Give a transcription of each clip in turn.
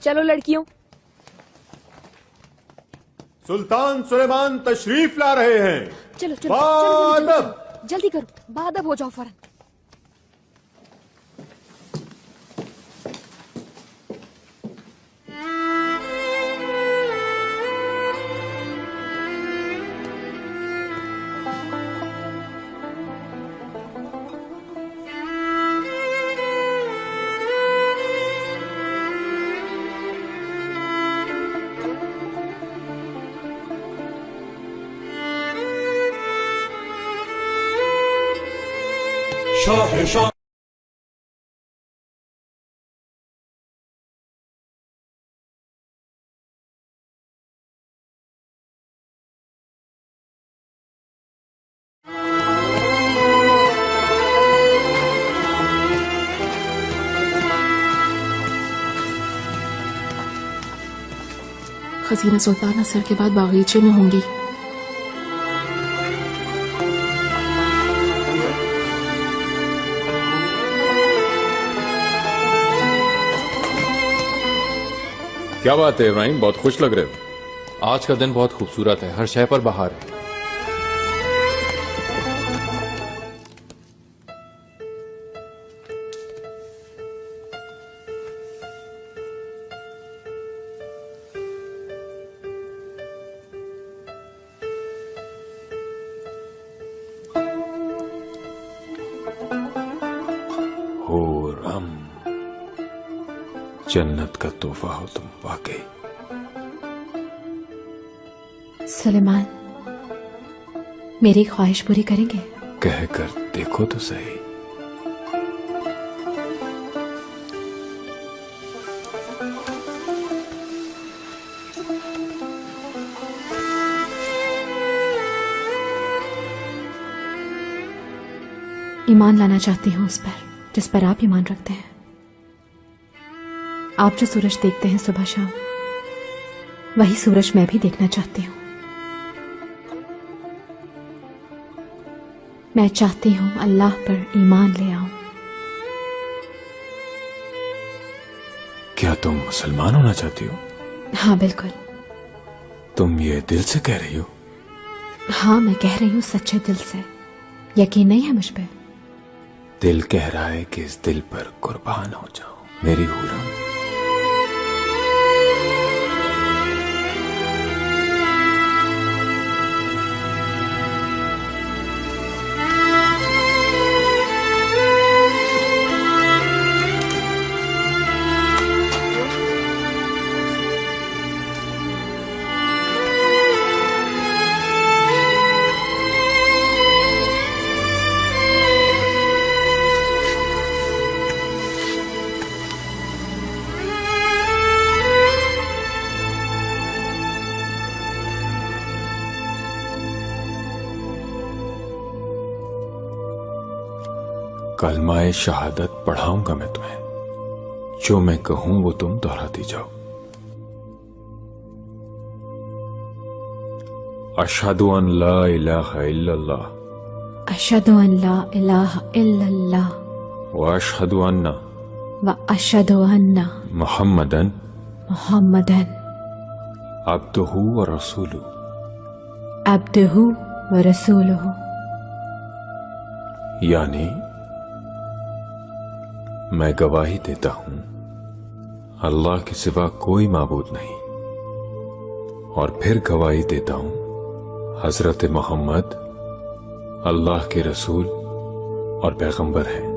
चलो लड़कियों। सुल्तान सुलेमान तशरीफ ला रहे हैं। चलो चलो, चलो, बादब। चलो जल्दी करो, बादब हो जाओ फौरन। शाह खजीना सुल्तान असर के बाद बागीचे में होंगी। क्या बात है इब्राहिम, बहुत खुश लग रहे हो। आज का दिन बहुत खूबसूरत है, हर शय पर बहार है। जन्नत का तोहफा हो तुम वाकई। सुलेमान, मेरी ख्वाहिश पूरी करेंगे? कहकर देखो तो सही। ईमान लाना चाहती हूँ उस पर जिस पर आप ईमान रखते हैं। आप जो सूरज देखते हैं सुबह शाम, वही सूरज मैं भी देखना चाहती हूँ। मैं चाहती हूँ अल्लाह पर ईमान ले आऊं। क्या तुम मुसलमान होना चाहती हो? हाँ बिल्कुल। तुम ये दिल से कह रही हो? हाँ मैं कह रही हूँ सच्चे दिल से। यकीन नहीं है मुझ पे? दिल कह रहा है कि इस दिल पर कुर्बान हो जाओ मेरी हुरम। कलमाए शहादत पढ़ाऊंगा मैं तुम्हें। जो मैं कहूं वो तुम दोहराती जाओ। अशहदु अन ला इलाहा इल्लल्लाह, अशहदु अन ला इलाहा इल्लल्लाह, व अशहदु अन्ना मुहम्मदन अब्दुहु व रसूलुहु। यानी मैं गवाही देता हूं अल्लाह के सिवा कोई माबूद नहीं, और फिर गवाही देता हूं हजरत मोहम्मद अल्लाह के रसूल और पैगंबर हैं।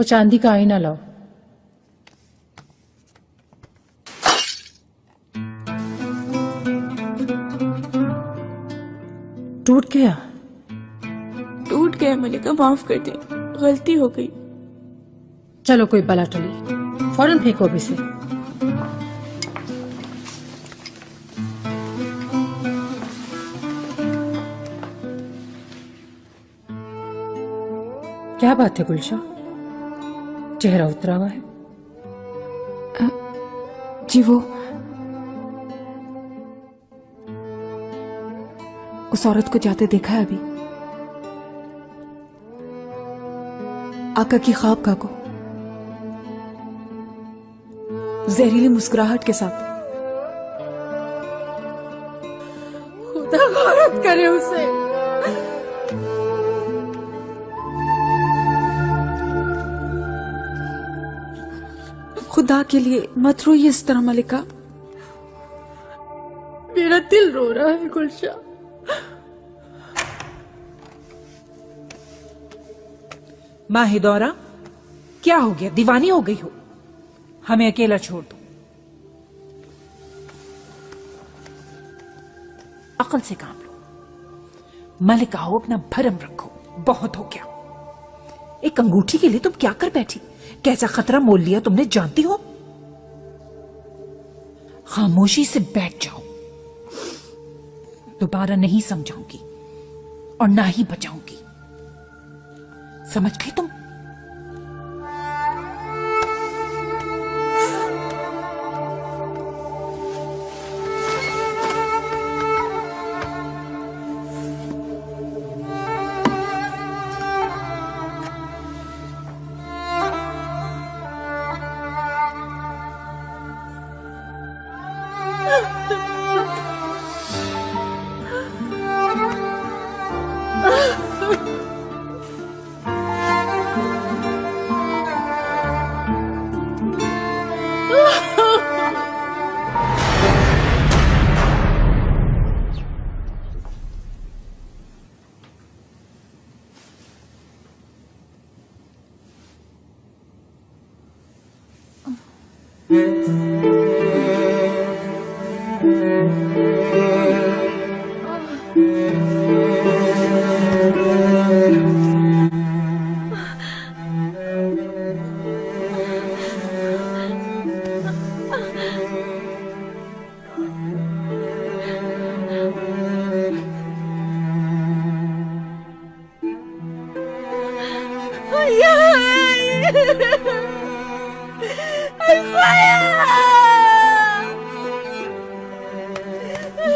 चांदी का आईना लाओ। टूट गया? टूट गया मलिका, माफ कर दे, गलती हो गई। चलो कोई बला टली, फौरन फेंको अभी से। क्या बात है गुलशा, चेहरा उतरा हुआ है? जी वो उस औरत को जाते देखा है अभी, आका की ख्वाबगाह को, जहरीली मुस्कुराहट के साथ। खुदा गौरत करे उसे। खुदा के लिए मत रोइए इस तरह मलिका। मेरा दिल रो रहा है गुलशा। माहिदौरा, क्या हो गया? दीवानी हो गई हो? हमें अकेला छोड़ दो। अकल से काम लो। मलिका हो, अपना भरम रखो, बहुत हो गया। एक अंगूठी के लिए तुम क्या कर बैठी? कैसा खतरा मोल लिया तुमने, जानती हो? खामोशी से बैठ जाओ, दोबारा नहीं समझाऊंगी और ना ही बचाऊंगी, समझ गई तुम?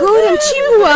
गौरम चिमुआ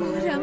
गौरम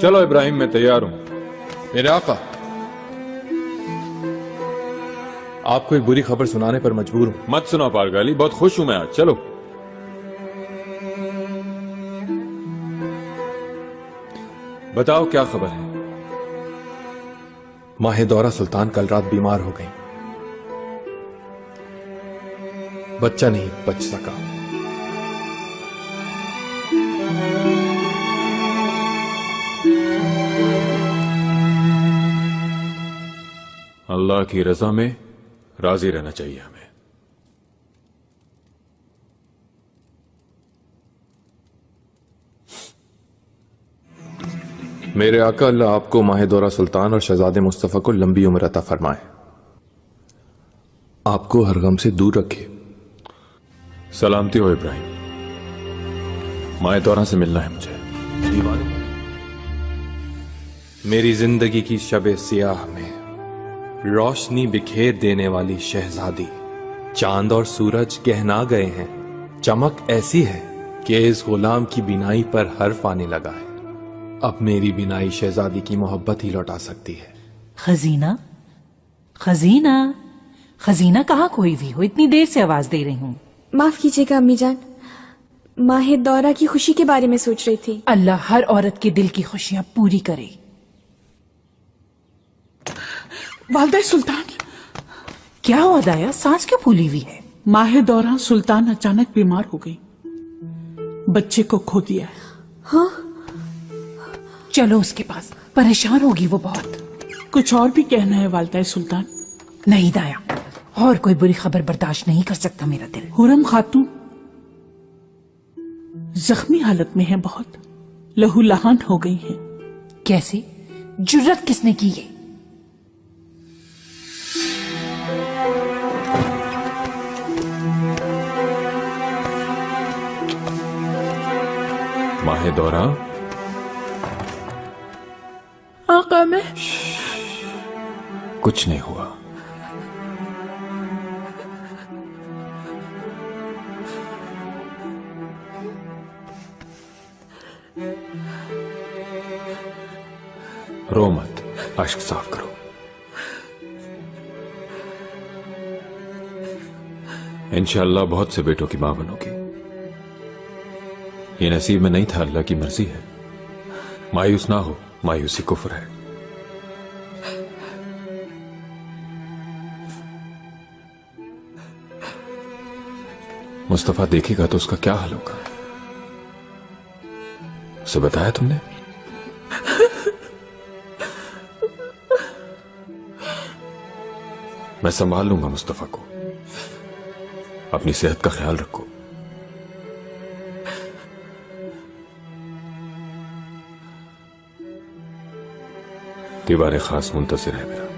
चलो इब्राहिम, मैं तैयार हूं। मेरे आका, आपको एक बुरी खबर सुनाने पर मजबूर हूं। मत सुना पारगाली, बहुत खुश हूं मैं आज। चलो। बताओ क्या खबर है? माहिदौरा सुल्तान कल रात बीमार हो गई, बच्चा नहीं बच सका। अल्लाह की रजा में राजी रहना चाहिए हमें। मेरे आका, अल्लाह आपको माहिदौरा सुल्तान और शहजादे मुस्तफा को लंबी उम्र अता फरमाए, आपको हर गम से दूर रखे। सलामती हो इब्राहिम, माहिदौरा से मिलना है मुझे। दीवाने मेरी जिंदगी की शबे सियाह में रोशनी बिखेर देने वाली शहजादी, चांद और सूरज गहना गए हैं। चमक ऐसी है कि इस गुलाम की बिनाई पर हर्फ आने लगा है। अब मेरी बिनाई शहजादी की मोहब्बत ही लौटा सकती है। खजीना, खजीना, खजीना कहाँ खोई हुई हो? इतनी देर से आवाज दे रही हूँ। माफ कीजिएगा अम्मी जान, माहे दौरा की खुशी के बारे में सोच रही थी। अल्लाह हर औरत के दिल की खुशियां पूरी करे। वालदा सुल्तान, क्या हुआ दाया? सांस क्यों फूली हुई है? माहे दौरान सुल्तान अचानक बीमार हो गई, बच्चे को खो दिया है। हाँ? चलो उसके पास, परेशान होगी वो बहुत। कुछ और भी कहना है वालदा सुल्तान? नहीं दाया, और कोई बुरी खबर बर्दाश्त नहीं कर सकता मेरा दिल। हुरम खातून जख्मी हालत में है, बहुत लहूलहान हो गई है। कैसे? जुर्रत किसने की है? माहे दौरा, आका मैं कुछ नहीं हुआ। रो मत, अश्क साफ करो। इंशाअल्लाह बहुत से बेटों की मां बनोगी। ये नसीब में नहीं था, अल्लाह की मर्जी है। मायूस ना हो, मायूसी कुफ्र है। मुस्तफा देखेगा तो उसका क्या हाल होगा? उसे बताया तुमने? मैं संभाल लूंगा मुस्तफा को। अपनी सेहत का ख्याल रखो। दीवार खास मुंतजिर है मेरा।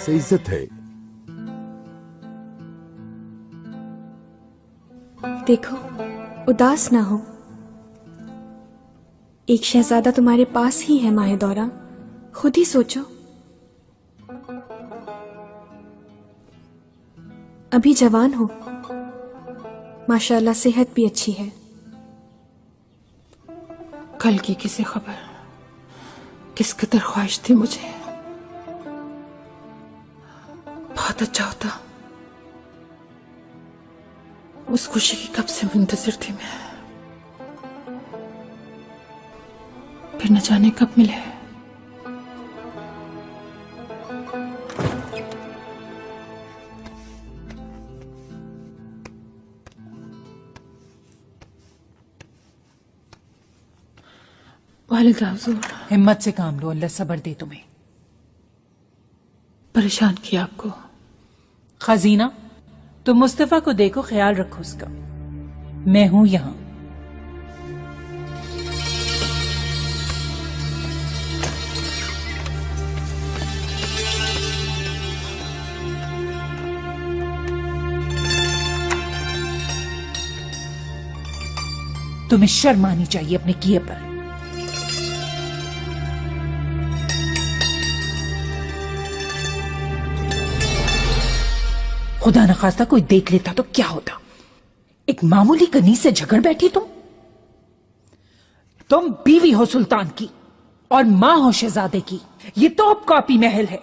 से इज्जत है। देखो, उदास ना हो। एक शहजादा तुम्हारे पास ही है माहे दौरा, खुद ही सोचो। अभी जवान हो, माशाल्लाह सेहत भी अच्छी है। कल की किसी खबर, किस कदर ख्वाहिश थी मुझे। बहुत अच्छा होता। उस खुशी की कब से मुंतजिर थी मैं, फिर न जाने कब मिले। वालिदा हुजूर, हिम्मत से काम लो, अल्लाह सब्र दे तुम्हें। परेशान किया आपको। खजीना, तुम मुस्तफा को देखो, ख्याल रखो उसका। मैं हूं यहां। तुम्हें शर्म आनी चाहिए अपने किए पर। खुदा न खास्ता कोई देख लेता तो क्या होता? एक मामूली कनी से झगड़ बैठी तुम बीवी हो सुल्तान की और मां हो शहजादे की। ये तो अब कॉपी महल है।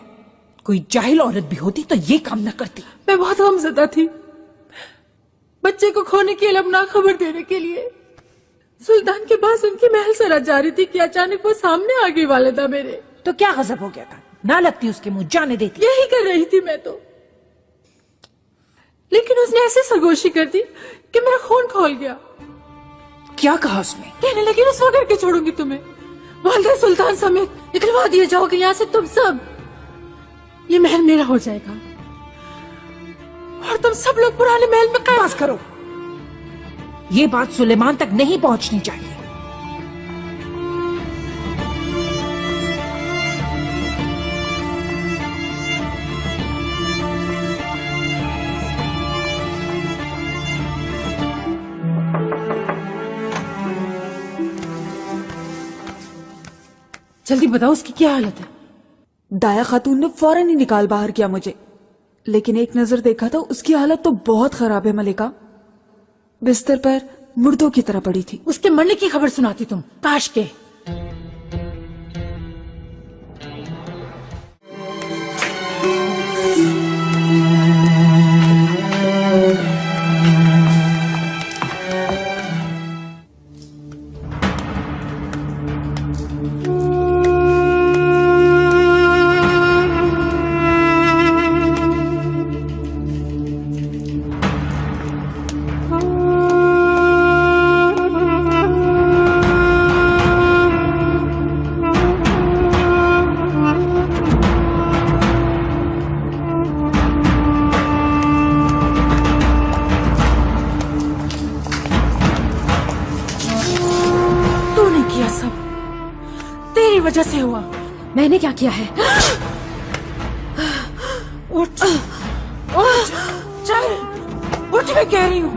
कोई जाहिल औरत भी होती तो ये काम न करती। मैं बहुत गमज़दा थी, बच्चे को खोने की अलमनाक खबर देने के लिए सुल्तान के पास उनकी महल सरा जा रही थी कि अचानक वो सामने आ गई वालिदा मेरे। तो क्या गजब हो गया था? ना लगती उसके मुंह, जाने देती। यही कर रही थी मैं तो, लेकिन उसने ऐसे सरगोशी कर दी कि मेरा खून खोल गया। क्या कहा उसने? कहने लगी रुसवा करके छोड़ूंगी तुम्हें, वालिदा सुल्तान समेत निकलवा दिए जाओगे यहाँ से तुम सब। ये महल मेरा हो जाएगा और तुम सब लोग पुराने महल में पास करो। ये बात सुलेमान तक नहीं पहुंचनी चाहिए। जल्दी बताओ उसकी क्या हालत है? दाया खातून ने फौरन ही निकाल बाहर किया मुझे, लेकिन एक नजर देखा तो उसकी हालत तो बहुत खराब है मलिका। बिस्तर पर मुर्दों की तरह पड़ी थी। उसके मरने की खबर सुनाती तुम, काश के। वजह से हुआ। मैंने क्या किया है? उठ उठ चल, उठ, मैं कह रही हूँ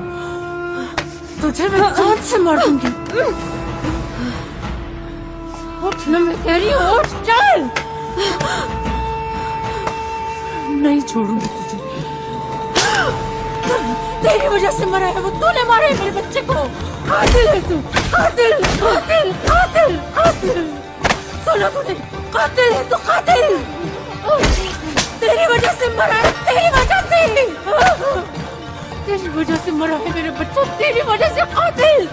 तुझे मैं जान से मार दूंगी। उठ ना, मैं कह रही हूँ उठ, चल। नहीं छोड़ूंगी तुझे। तेरी वजह से मरा है वो, तूने मारा है मेरे बच्चे को। कातिल है तू, कातिल कातिल कातिल कातिल। सुना तूने, कातिल है तू, कातिल। तेरी वजह से मरा है, तेरी वजह से, तेरी वजह से मरा है मेरे बच्चों, तेरी वजह से कातिल।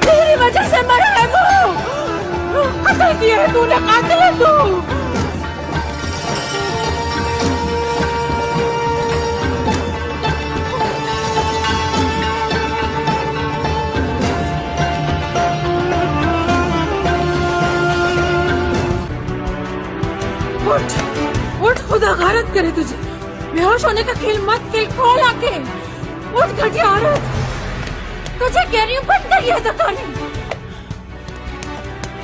तेरी वजह से मरा है वो, कत्ल किया है तूने, कातिल है तू। उठ उठ, खुदा गारत करे तुझे। बेहोश होने का खेल मत खेल, खोल आके उठ, घटिया औरत। तुझे कह रही हूँ बंद कर ये दुकान,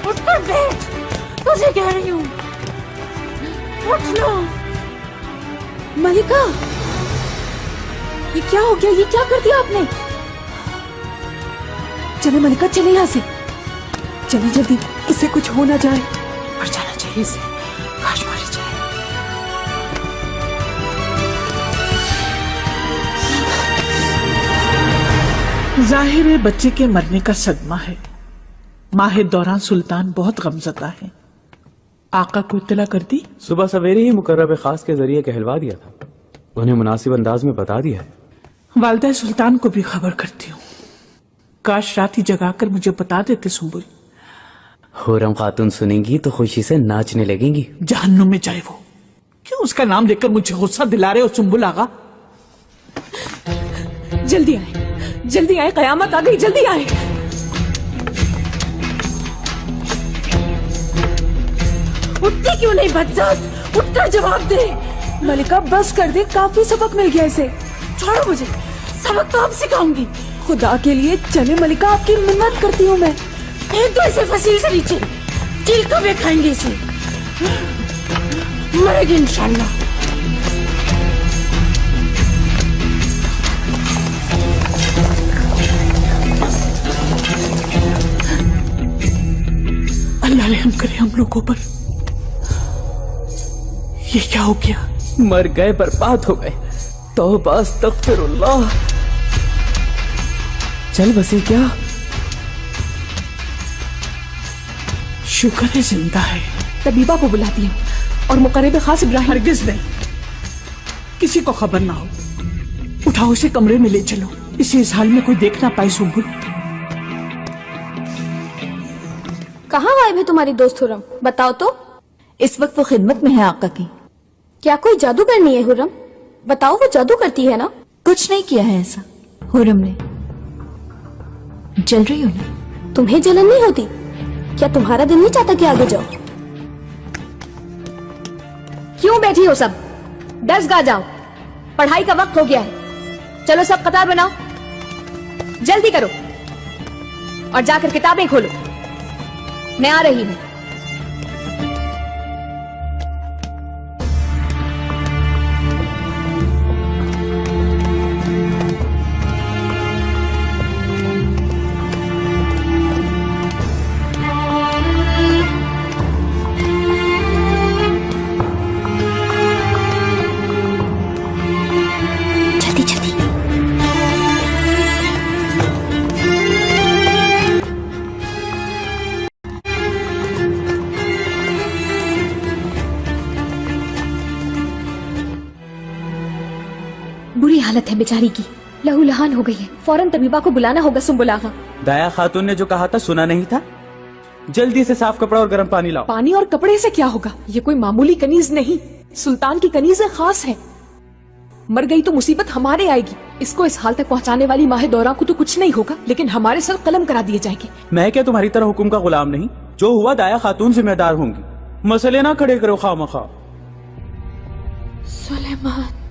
उठ कर बैठ, तुझे कह रही हूँ उठ लो। मलिका, ये क्या हो गया, ये क्या कर दिया आपने? चले मलिका, चले यहाँ से, चले जल्दी, इसे कुछ हो ना जाए। मर जाना चाहिए इसे, काश मारी जाए। जाहिर है बच्चे के मरने का सदमा है। माह दौरान सुल्तान बहुत गमज़दा है। आका को इत्तला कर दी? सुबह सवेरे ही मुकर्रब खास के जरिए कहलवा दिया था, उन्हें मुनासिब अंदाज में बता दिया है। वालिदा सुल्तान को भी खबर करती हूँ, काश रात ही जगाकर मुझे बता देते सुंबुल। हुरम खातून सुनेंगी तो खुशी से नाचने लगेंगी। जहन्नुम में जाए वो, क्यों उसका नाम लेकर मुझे गुस्सा दिला रहे हो सुंबुल आगा? जल्दी आए, जल्दी आए, कयामत आ गई, जल्दी आए। उठती क्यों नहीं बच्चा, उठकर जवाब दे। मलिका बस कर दे, काफी सबक मिल गया इसे। छोड़ो मुझे, सबक तो अब सिखाऊंगी। खुदा के लिए चले मलिका, आपकी मिन्नत करती हूँ मैं। एक तो इसे फसील से नीचे, चील कब खाएंगे इसे, मरेगी इंशाल्लाह। अल्लाह रहम करे हम लोगों पर। ये क्या हो गया? मर गए, बर्बाद हो गए। तौबा अस्तगफिरुल्लाह। चल बसी क्या, शुक्र है जिंदा है। तबीबा को बुलाती हूँ और मुकर्रब खास इब्राहिम। हरगिज नहीं, किसी को खबर ना हो। उठाओ इसे कमरे में ले चलो, इसे इस हाल में कोई देख ना पाए। सुंबुल, कहाँ गायब है तुम्हारी दोस्त हुरम, बताओ तो। इस वक्त वो खिदमत में है आका की। क्या कोई जादू करनी है हुरम? बताओ, वो जादू करती है ना? कुछ नहीं किया है ऐसा हुरम ने। जल रही हो ना? तुम्हें जलन नहीं होती क्या? तुम्हारा दिल नहीं चाहता कि आगे जाओ? क्यों बैठी हो सब? दर्सगाह जाओ, पढ़ाई का वक्त हो गया है। चलो सब कतार बनाओ, जल्दी करो और जाकर किताबें खोलो। मैं आ रही हूं। हालत है बेचारी की, लहूलुहान हो गई है। फौरन तबीबा को बुलाना होगा सुम्बुल आगा। दाया खातून ने जो कहा था सुना नहीं था? जल्दी से साफ कपड़ा और गर्म पानी लाओ। पानी और कपड़े से क्या होगा? ये कोई मामूली कनीज नहीं, सुल्तान की कनीज खास है। मर गई तो मुसीबत हमारे आएगी। इसको इस हाल तक पहुंचाने वाली माहे दौरा को तो कुछ नहीं होगा, लेकिन हमारे सर कलम करा दिए जाएंगे। मैं क्या तुम्हारी तरह हुक्म का गुलाम नहीं? जो हुआ दाया खातून जिम्मेदार होंगी। मसले ना खड़े करो खामखा। सुलेमान